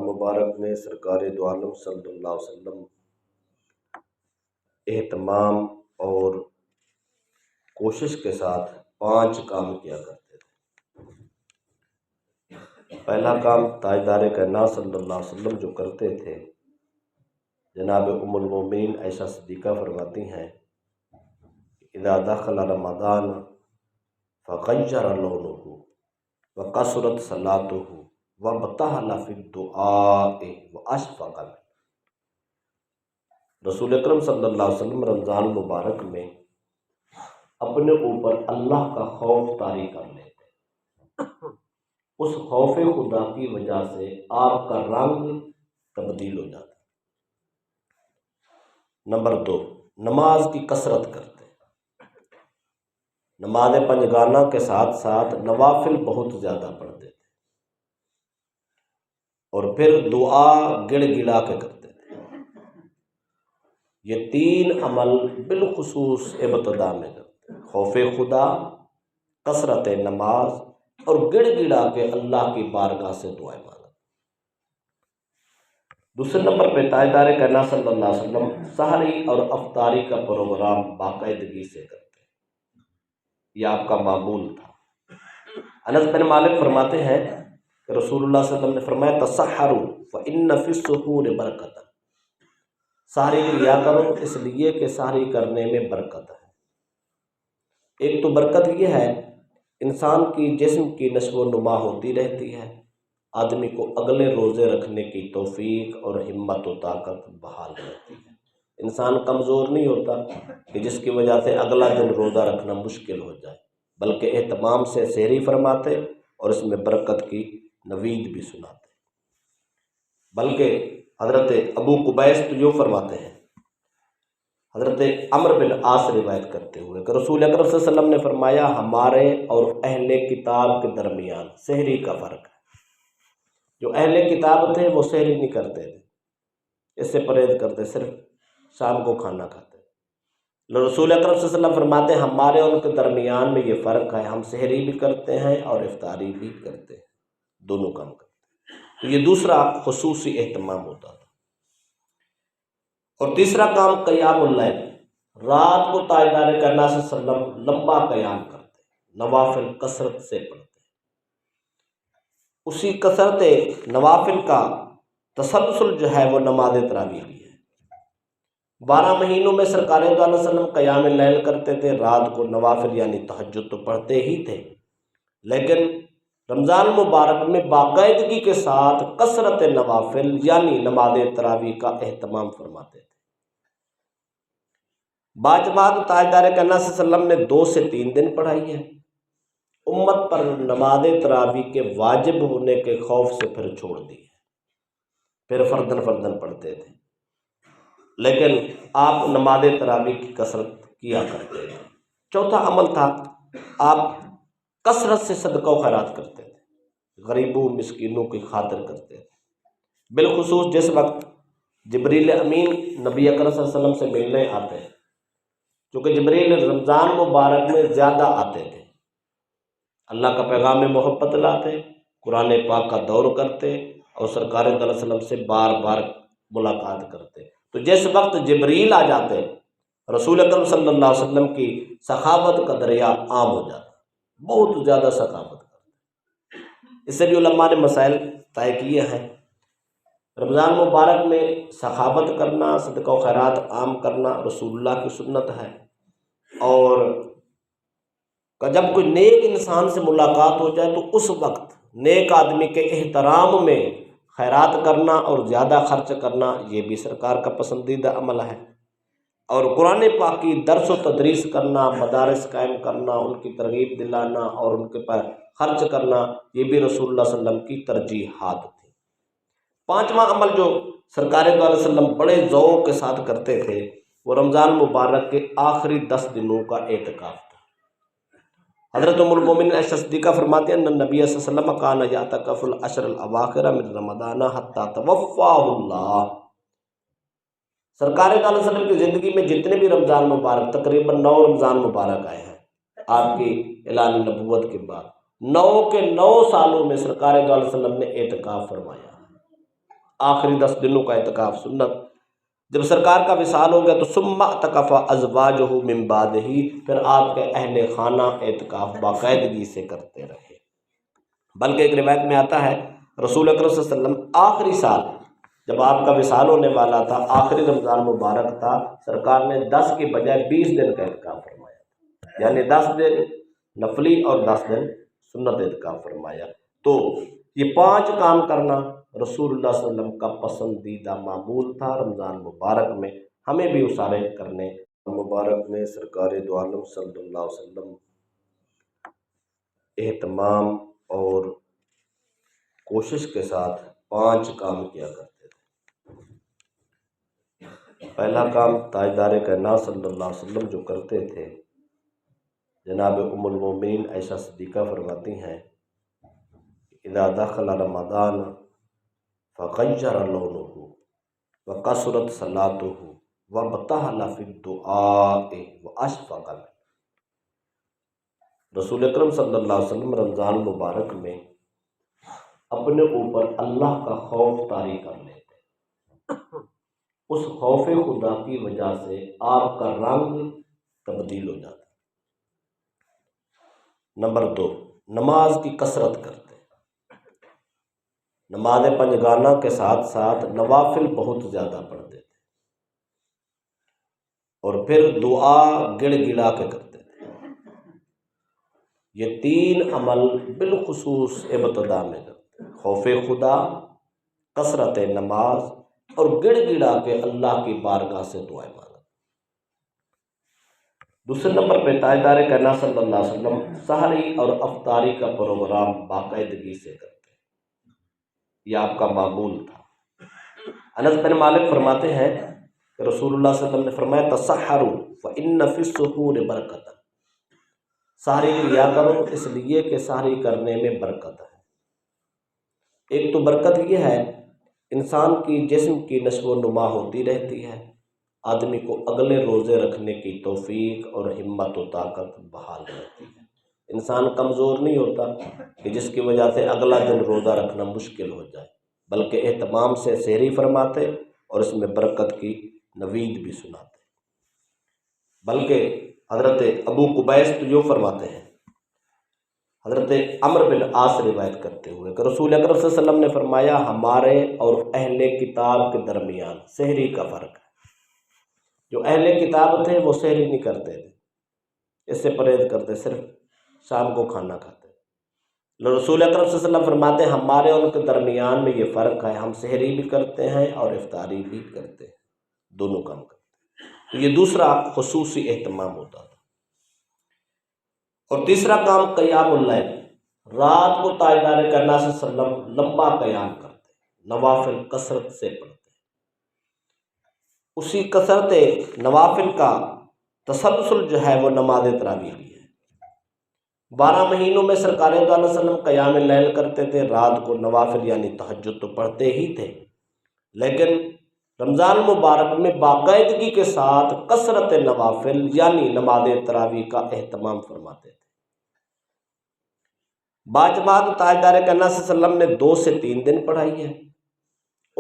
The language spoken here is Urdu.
مبارک میں سرکار دو عالم صلی اللہ علیہ وسلم اہتمام اور کوشش کے ساتھ 5 کام کیا کرتے تھے۔ پہلا کام تاجدار کائنات صلی اللہ علیہ وسلم جو کرتے تھے، جناب ام المومنین عائشہ صدیقہ فرماتی ہیں، اذا دخل رمضان فغیر لونہ وکثرت صلاتہ وابتہل فی الدعاء واشفق منہ۔ رسول اکرم صلی اللہ علیہ وسلم رمضان مبارک میں اپنے اوپر اللہ کا خوف طاری کر لیتے، اس خوف خدا کی وجہ سے آپ کا رنگ تبدیل ہو جاتا۔ نمبر 2، نماز کی کثرت کرتے، نماز پنجگانہ کے ساتھ ساتھ نوافل بہت زیادہ پڑھتے تھے، اور پھر دعا گڑ گڑا کے کرتے تھے۔ یہ 3 عمل بالخصوص ابتدا میں کرتے، خوف خدا، کثرت نماز اور گڑ گڑا کے اللہ کی بارگاہ سے دعائیں مانگنا۔ دوسرے نمبر پہ تاجدار کائنات صلی اللہ علیہ وسلم سحری اور افطاری کا پروگرام باقاعدگی سے کرتے، یہ آپ کا معمول تھا۔ انس بن مالک فرماتے ہیں کہ رسول اللہ صلی اللہ علیہ وسلم نے فرمایا، تسحروا فإن فی السحور برکۃ، سحری کیا کرو اس لیے کہ سحری کرنے میں برکت ہے۔ ایک تو برکت یہ ہے، انسان کی جسم کی نشو و نما ہوتی رہتی ہے، آدمی کو اگلے روزے رکھنے کی توفیق اور ہمت و طاقت بحال رہتی ہے۔ انسان کمزور نہیں ہوتا کہ جس کی وجہ سے اگلا دن روزہ رکھنا مشکل ہو جائے، بلکہ اہتمام سے سحری فرماتے اور اس میں برکت کی نوید بھی سناتے۔ بلکہ حضرت ابو قبیس تو جو فرماتے ہیں، حضرت عمرو بن عاص روایت کرتے ہوئے کہ رسول اکرم صلی اللہ علیہ وسلم نے فرمایا، ہمارے اور اہل کتاب کے درمیان سحری کا فرق ہے۔ جو اہل کتاب تھے وہ سحری نہیں کرتے تھے، اس سے پرہیز کرتے، صرف شام کو کھانا کھاتے۔ رسول اکرم صلی اللہ علیہ وسلم فرماتے ہیں، ہمارے اور ان کے درمیان میں یہ فرق ہے، ہم سحری بھی کرتے ہیں اور افطاری بھی کرتے ہیں، دونوں کام کرتے ہیں۔ تو یہ دوسرا خصوصی اہتمام ہوتا تھا۔ اور تیسرا کام قیام اللیل، رات کو تاجدار کائنات صلی اللہ علیہ وسلم لمبا قیام کرتے، نوافل کثرت سے پڑھتے۔ اسی کثرت نوافل کا تسلسل جو ہے وہ نماز تراویح بھی ہے۔ 12 مہینوں میں سرکار دو علیہ وسلم قیام اللیل کرتے تھے، رات کو نوافل یعنی تہجد تو پڑھتے ہی تھے، لیکن رمضان مبارک میں باقاعدگی کے ساتھ کثرت نوافل یعنی نماز تراویح کا اہتمام فرماتے تھے۔ بعد تاجدار کائنات صلی اللہ علیہ وسلم نے 2 سے 3 دن پڑھائی ہے، امت پر نماز تراویح کے واجب ہونے کے خوف سے پھر چھوڑ دی ہے، پھر فردن پڑھتے تھے، لیکن آپ نماز تراویح کی کثرت کیا کرتے تھے۔ چوتھا عمل تھا، آپ کثرت سے صدقہ و خیرات کرتے تھے، غریبوں مسکینوں کی خاطر کرتے تھے، بالخصوص جس وقت جبریل امین نبی اکرم صلی اللہ علیہ وسلم سے ملنے آتے ہیں، چونکہ جبریل رمضان مبارک میں زیادہ آتے تھے، اللہ کا پیغام محبت لاتے، قرآن پاک کا دور کرتے اور سرکار صلی اللہ علیہ وسلم سے بار بار ملاقات کرتے۔ تو جس وقت جبریل آ جاتے، رسول اکرم صلی اللہ علیہ وسلم کی سخاوت کا دریا عام ہو جاتا، بہت زیادہ سخاوت کرتے۔ اس سے بھی علماء نے مسائل طے کیے ہیں۔ رمضان مبارک میں سخاوت کرنا، صدقہ و خیرات عام کرنا رسول اللہ کی سنت ہے، اور جب کوئی نیک انسان سے ملاقات ہو جائے تو اس وقت نیک آدمی کے احترام میں خیرات کرنا اور زیادہ خرچ کرنا، یہ بھی سرکار کا پسندیدہ عمل ہے۔ اور قرآن پاک کی درس و تدریس کرنا، مدارس قائم کرنا، ان کی ترغیب دلانا اور ان کے پر خرچ کرنا، یہ بھی رسول اللہ صلی اللہ علیہ وسلم کی ترجیحات تھی۔ 5واں عمل جو سرکار صلی اللہ علیہ وسلم بڑے ذوق کے ساتھ کرتے تھے، وہ رمضان مبارک کے آخری 10 دنوں کا اعتکاف تھا۔ حضرت ام المومنین عائشہ صدیقہ فرماتے ہیں، ان نبی صلی اللہ علیہ وسلم کان یعتکف العشر الاواخر من رمضان حتی توفاہ اللہ۔ سرکار صلی اللہ علیہ وسلم کی زندگی میں جتنے بھی رمضان مبارک، تقریباً 9 رمضان مبارک آئے ہیں آپ کی اعلان نبوت کے بعد، 9 کے 9 سالوں میں سرکار صلی اللہ علیہ وسلم نے اعتکاف فرمایا۔ آخری 10 دنوں کا اعتکاف سنت۔ جب سرکار کا وصال ہو گیا تو ثم اعتکف ازواجہ من بعدہ، پھر آپ کے اہل خانہ اعتکاف باقاعدگی سے کرتے رہے۔ بلکہ ایک روایت میں آتا ہے رسول اکرم صلی اللہ علیہ وسلم آخری سال جب آپ کا وصال ہونے والا تھا، آخری رمضان مبارک تھا، سرکار نے 10 کے بجائے 20 دن کا اعتکاف فرمایا، یعنی 10 دن نفلی اور 10 دن سنت اعتکاف فرمایا۔ تو یہ 5 کام کرنا رسول اللہ صلی اللہ علیہ وسلم کا پسندیدہ معمول تھا رمضان مبارک میں، ہمیں بھی وہ سارے کرنے۔ مبارک میں سرکار دو عالم صلی اللہ علیہ وسلم اہتمام اور کوشش کے ساتھ 5 کام کیا کرتے تھے۔ پہلا کام تاجدار کائنات صلی اللہ علیہ وسلم جو کرتے تھے، جناب ام المومنین عائشہ صدیقہ فرماتی ہیں اذا دخل رمضان فغیر لونہ وکثرت صلاتہ وابتہل فی الدعاء واشفق منہ۔ رسول اکرم صلی اللہ علیہ وسلم رمضان مبارک میں اپنے اوپر اللہ کا خوف طاری کر لیتے، اس خوف خدا کی وجہ سے آپ کا رنگ تبدیل ہو جاتا۔ نمبر 2، نماز کی کثرت کرتے، نماز پنجگانہ کے ساتھ ساتھ نوافل بہت زیادہ پڑھتے تھے، اور پھر دعا گڑ گڑا کے کرتے تھے۔ یہ 3 عمل بالخصوص ابتدا میں کرتے، خوف خدا، کثرت نماز اور گڑ گڑا کے اللہ کی بارگاہ سے دعائیں مانگا۔ دوسرے نمبر پہ تاجدار کائنات صلی اللہ علیہ وسلم سحری اور افطاری کا پروگرام باقاعدگی سے کرتے، یہ آپ کا معمول تھا۔ انس بن مالک فرماتے ہیں کہ رسول اللہ صلی اللہ علیہ وسلم نے فرمایا تسحروا فإن فی السحور برکۃ، سحری کیا کرو اس لیے کہ سحری کرنے میں برکت ہے۔ ایک تو برکت یہ ہے انسان کی جسم کی نشو و نما ہوتی رہتی ہے، آدمی کو اگلے روزے رکھنے کی توفیق اور ہمت و طاقت بحال رہتی ہے، انسان کمزور نہیں ہوتا کہ جس کی وجہ سے اگلا دن روزہ رکھنا مشکل ہو جائے، بلکہ اہتمام سے سحری فرماتے اور اس میں برکت کی نوید بھی سناتے۔ بلکہ حضرت ابو قبیس تو جو فرماتے ہیں، حضرت عمرو بن عاص روایت کرتے ہوئے کہ رسول اکرم صلی اللہ علیہ وسلم نے فرمایا ہمارے اور اہل کتاب کے درمیان سحری کا فرق ہے۔ جو اہل کتاب تھے وہ سحری نہیں کرتے تھے، اس سے پرہیز کرتے، صرف شام کو کھانا کھاتے۔ رسول اکرم صلی اللہ علیہ وسلم فرماتے ہیں ہمارے اور ان کے درمیان میں یہ فرق ہے، ہم سحری بھی کرتے ہیں اور افطاری بھی کرتے ہیں، دونوں کام کرتے ہیں۔ تو یہ دوسرا خصوصی اہتمام ہوتا تھا۔ اور تیسرا کام قیام اللیل، رات کو تاجدار کائنات صلی اللہ علیہ وسلم لمبا قیام کرتے، نوافل کثرت سے پڑھتے۔ اسی کثرت نوافل کا تسلسل جو ہے وہ نماز تراویح بھی ہے۔ 12 مہینوں میں سرکار دو علیہ وسلم قیام اللیل کرتے تھے، رات کو نوافل یعنی تہجد تو پڑھتے ہی تھے، لیکن رمضان مبارک میں باقاعدگی کے ساتھ کثرت نوافل یعنی نماز تراویح کا اہتمام فرماتے تھے۔ باجماعت تاجدار کائنات صلی اللہ علیہ وسلم نے 2 سے 3 دن پڑھائی ہے،